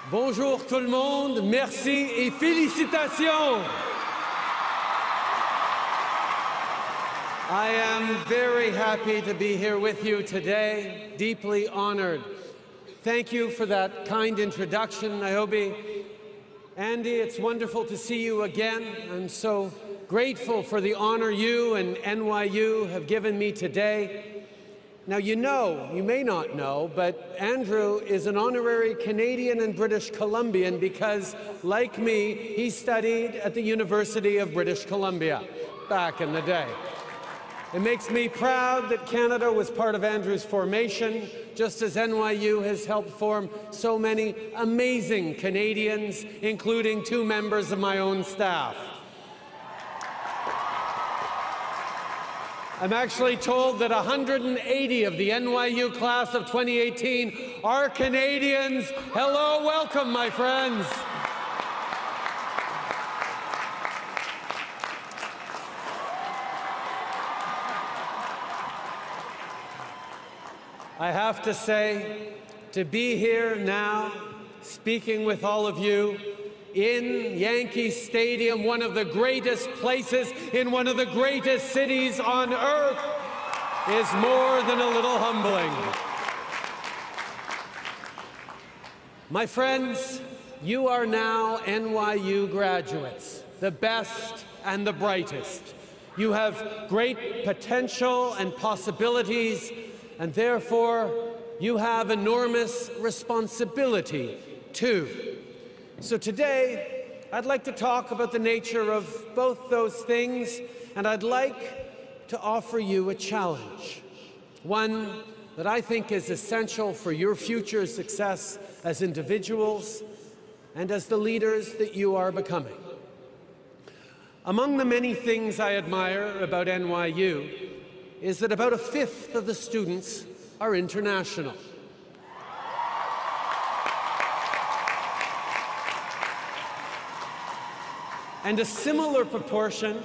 Bonjour tout le monde, merci et félicitations. I am very happy to be here with you today, deeply honored. Thank you for that kind introduction, Niobe. Andy, it's wonderful to see you again. I'm so grateful for the honor you and NYU have given me today. Now, you may not know, but Andrew is an honorary Canadian and British Columbian because, like me, he studied at the University of British Columbia back in the day. It makes me proud that Canada was part of Andrew's formation, just as NYU has helped form so many amazing Canadians, including 2 members of my own staff. I'm actually told that 180 of the NYU class of 2018 are Canadians. Hello, welcome, my friends. I have to say, to be here now, speaking with all of you, in Yankee Stadium, one of the greatest places in one of the greatest cities on earth, is more than a little humbling. My friends, you are now NYU graduates, the best and the brightest. You have great potential and possibilities, and therefore you have enormous responsibility too. So today, I'd like to talk about the nature of both those things, and I'd like to offer you a challenge, one that I think is essential for your future success as individuals and as the leaders that you are becoming. Among the many things I admire about NYU is that about 1/5 of the students are international. And a similar proportion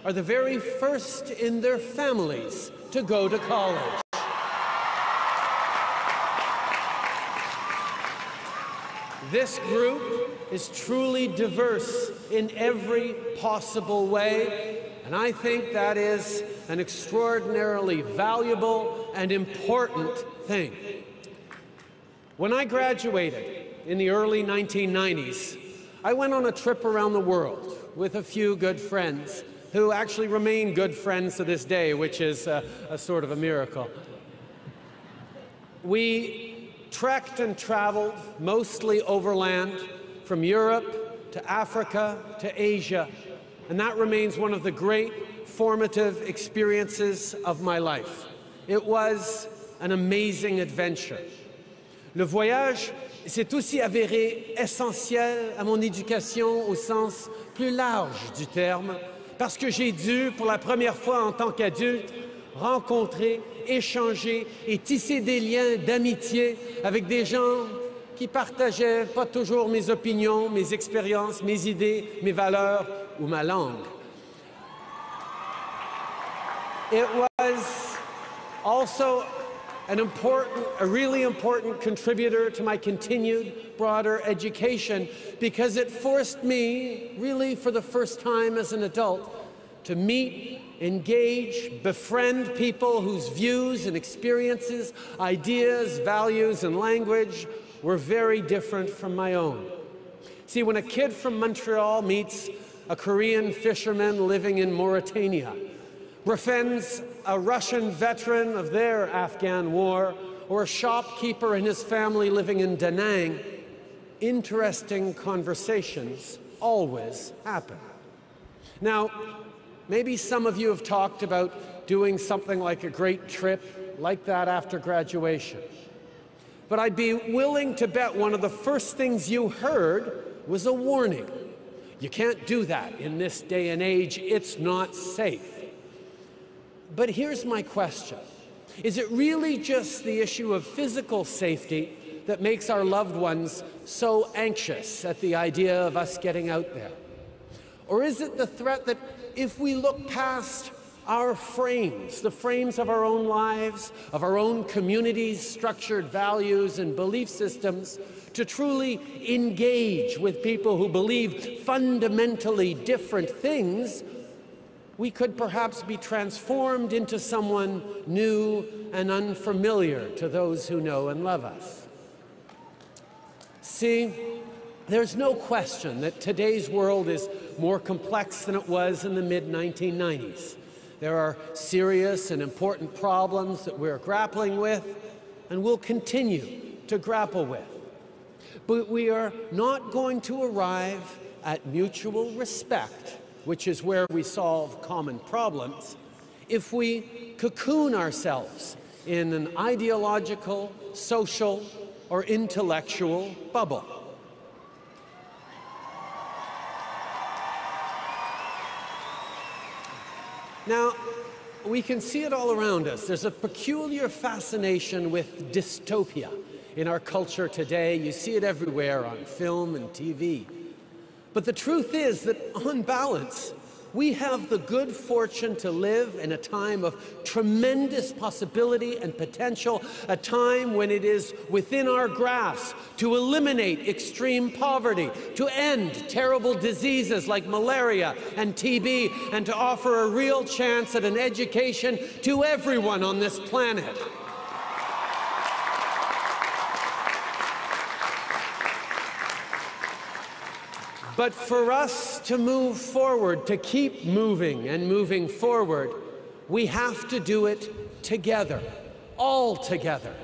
are the very first in their families to go to college. This group is truly diverse in every possible way, and I think that is an extraordinarily valuable and important thing. When I graduated in the early 1990s, I went on a trip around the world with a few good friends who actually remain good friends to this day, which is a sort of a miracle. We trekked and traveled, mostly overland, from Europe to Africa to Asia, and that remains one of the great formative experiences of my life. It was an amazing adventure. Le voyage s'est aussi avéré essentiel à mon éducation au sens plus large du terme, parce que j'ai dû, pour la première fois en tant qu'adulte, rencontrer, échanger et tisser des liens d'amitié avec des gens qui partageaient pas toujours mes opinions, mes expériences, mes idées, mes valeurs ou ma langue. It was also a really important contributor to my continued broader education because it forced me, really for the first time as an adult, to meet, engage, befriend people whose views and experiences, ideas, values, and language were very different from my own. See, when a kid from Montreal meets a Korean fisherman living in Mauritania, befriends a Russian veteran of their Afghan war, or a shopkeeper and his family living in Da Nang, interesting conversations always happen. Now, maybe some of you have talked about doing something like a great trip like that after graduation. But I'd be willing to bet one of the first things you heard was a warning. You can't do that in this day and age. It's not safe. But here's my question. Is it really just the issue of physical safety that makes our loved ones so anxious at the idea of us getting out there? Or is it the threat that if we look past our frames, the frames of our own lives, of our own communities, structured values and belief systems, to truly engage with people who believe fundamentally different things, we could perhaps be transformed into someone new and unfamiliar to those who know and love us. See, there's no question that today's world is more complex than it was in the mid-1990s. There are serious and important problems that we're grappling with and will continue to grapple with. But we are not going to arrive at mutual respect, which is where we solve common problems, if we cocoon ourselves in an ideological, social, or intellectual bubble. Now, we can see it all around us. There's a peculiar fascination with dystopia in our culture today. You see it everywhere on film and TV. But the truth is that, on balance, we have the good fortune to live in a time of tremendous possibility and potential, a time when it is within our grasp to eliminate extreme poverty, to end terrible diseases like malaria and TB, and to offer a real chance at an education to everyone on this planet. But for us to move forward, to keep moving and moving forward, we have to do it together, all together.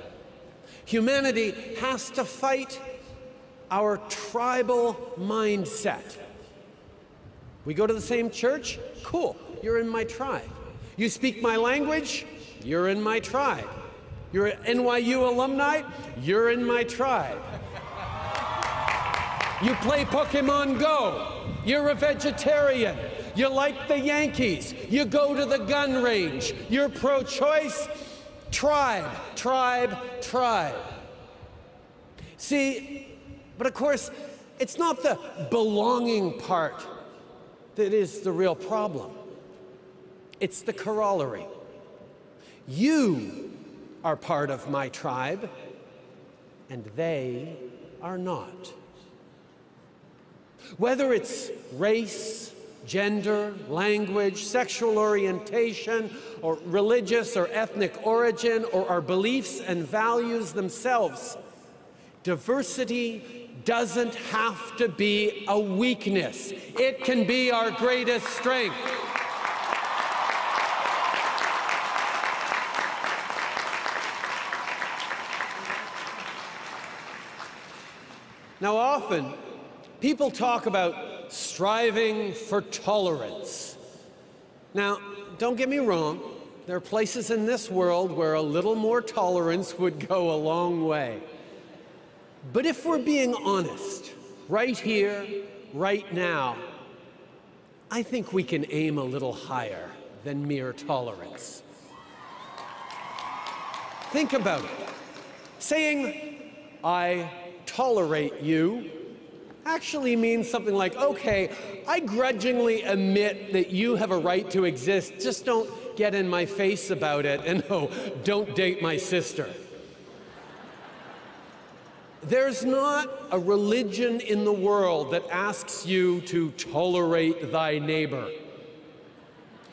Humanity has to fight our tribal mindset. We go to the same church? Cool, you're in my tribe. You speak my language? You're in my tribe. You're an NYU alumni? You're in my tribe. You play Pokemon Go. You're a vegetarian. You like the Yankees. You go to the gun range. You're pro-choice. Tribe, tribe, tribe. See, but of course, it's not the belonging part that is the real problem. It's the corollary. You are part of my tribe, and they are not. Whether it's race, gender, language, sexual orientation, or religious or ethnic origin, or our beliefs and values themselves, diversity doesn't have to be a weakness. It can be our greatest strength. Now, often, people talk about striving for tolerance. Now, don't get me wrong, there are places in this world where a little more tolerance would go a long way. But if we're being honest, right here, right now, I think we can aim a little higher than mere tolerance. Think about it. Saying, "I tolerate you," actually means something like, okay, I grudgingly admit that you have a right to exist, just don't get in my face about it, and no, don't date my sister. There's not a religion in the world that asks you to tolerate thy neighbor.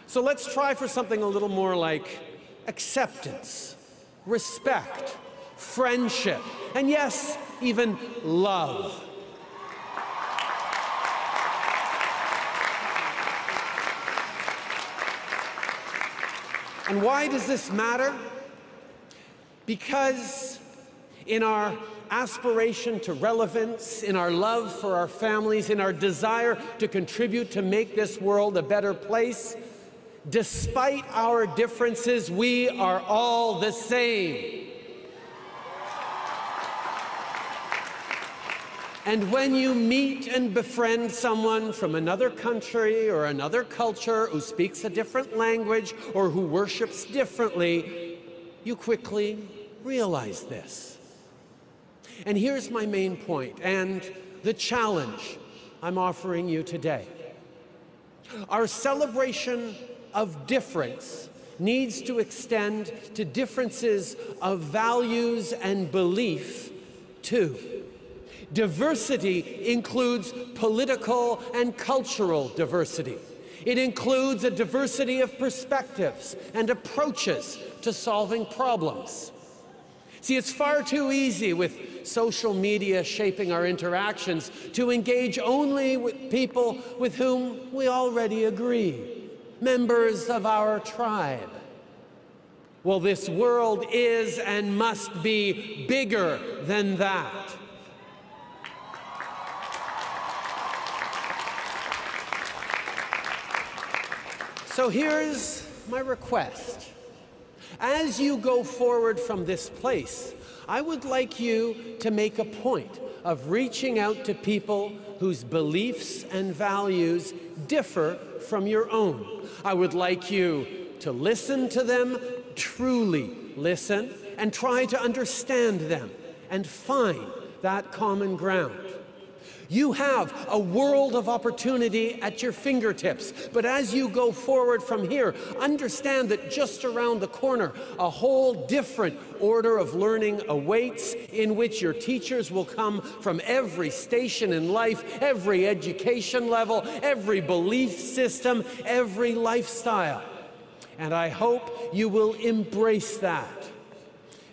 So let's try for something a little more like acceptance, respect, friendship, and yes, even love. And why does this matter? Because in our aspiration to relevance, in our love for our families, in our desire to contribute to make this world a better place, despite our differences, we are all the same. And when you meet and befriend someone from another country or another culture who speaks a different language or who worships differently, you quickly realize this. And here's my main point and the challenge I'm offering you today. Our celebration of difference needs to extend to differences of values and belief, too. Diversity includes political and cultural diversity. It includes a diversity of perspectives and approaches to solving problems. See, it's far too easy with social media shaping our interactions to engage only with people with whom we already agree, members of our tribe. Well, this world is and must be bigger than that. So here's my request. As you go forward from this place, I would like you to make a point of reaching out to people whose beliefs and values differ from your own. I would like you to listen to them, truly listen, and try to understand them and find that common ground. You have a world of opportunity at your fingertips, but as you go forward from here, understand that just around the corner, a whole different order of learning awaits, in which your teachers will come from every station in life, every education level, every belief system, every lifestyle. And I hope you will embrace that.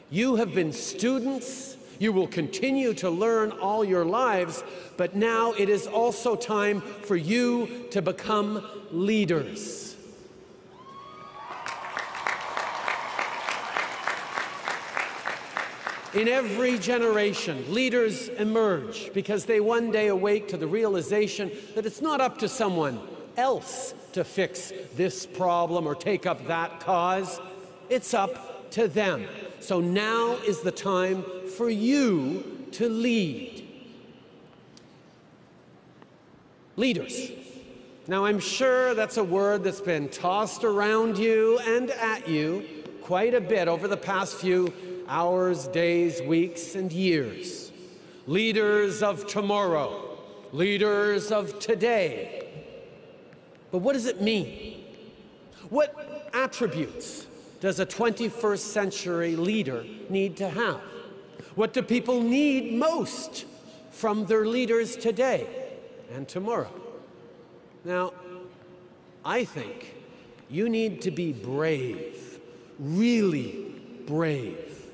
You have been students. You will continue to learn all your lives, but now it is also time for you to become leaders. In every generation, leaders emerge because they one day awake to the realization that it's not up to someone else to fix this problem or take up that cause. It's up to them. So now is the time for you to lead. Leaders. Now, I'm sure that's a word that's been tossed around you and at you quite a bit over the past few hours, days, weeks, and years. Leaders of tomorrow. Leaders of today. But what does it mean? What attributes does a 21st century leader need to have? What do people need most from their leaders today and tomorrow? Now, I think you need to be brave, really brave.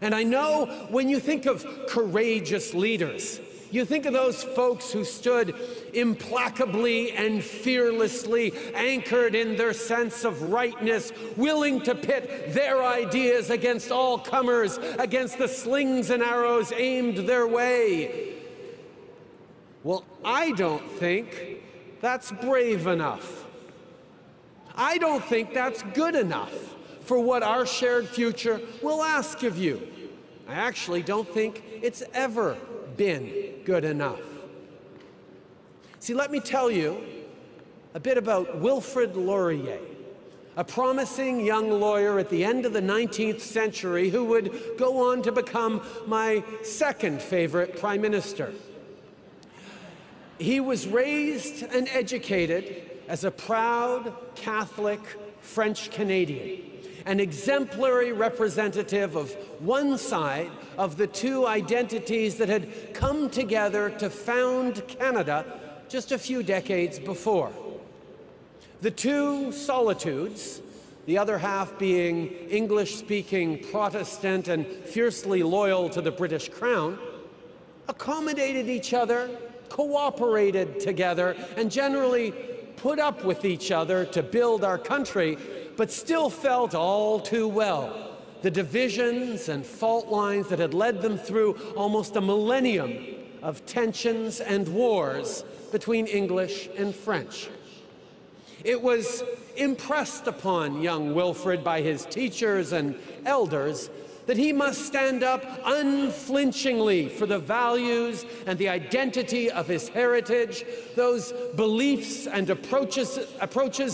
And I know when you think of courageous leaders, you think of those folks who stood implacably and fearlessly anchored in their sense of rightness, willing to pit their ideas against all comers, against the slings and arrows aimed their way. Well, I don't think that's brave enough. I don't think that's good enough for what our shared future will ask of you. I actually don't think it's ever been good enough. See, let me tell you a bit about Wilfrid Laurier, a promising young lawyer at the end of the 19th century who would go on to become my second favorite Prime Minister. He was raised and educated as a proud Catholic French Canadian, an exemplary representative of one side of the two identities that had come together to found Canada just a few decades before. The two solitudes, the other half being English-speaking Protestant and fiercely loyal to the British Crown, accommodated each other, cooperated together, and generally put up with each other to build our country, but still felt all too well the divisions and fault lines that had led them through almost a millennium of tensions and wars between English and French. It was impressed upon young Wilfrid by his teachers and elders that he must stand up unflinchingly for the values and the identity of his heritage, those beliefs and approaches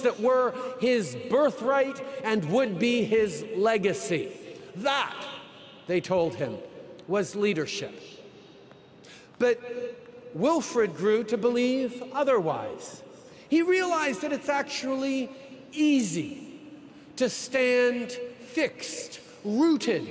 that were his birthright and would be his legacy. That, they told him, was leadership. But Wilfrid grew to believe otherwise. He realized that it's actually easy to stand fixed, rooted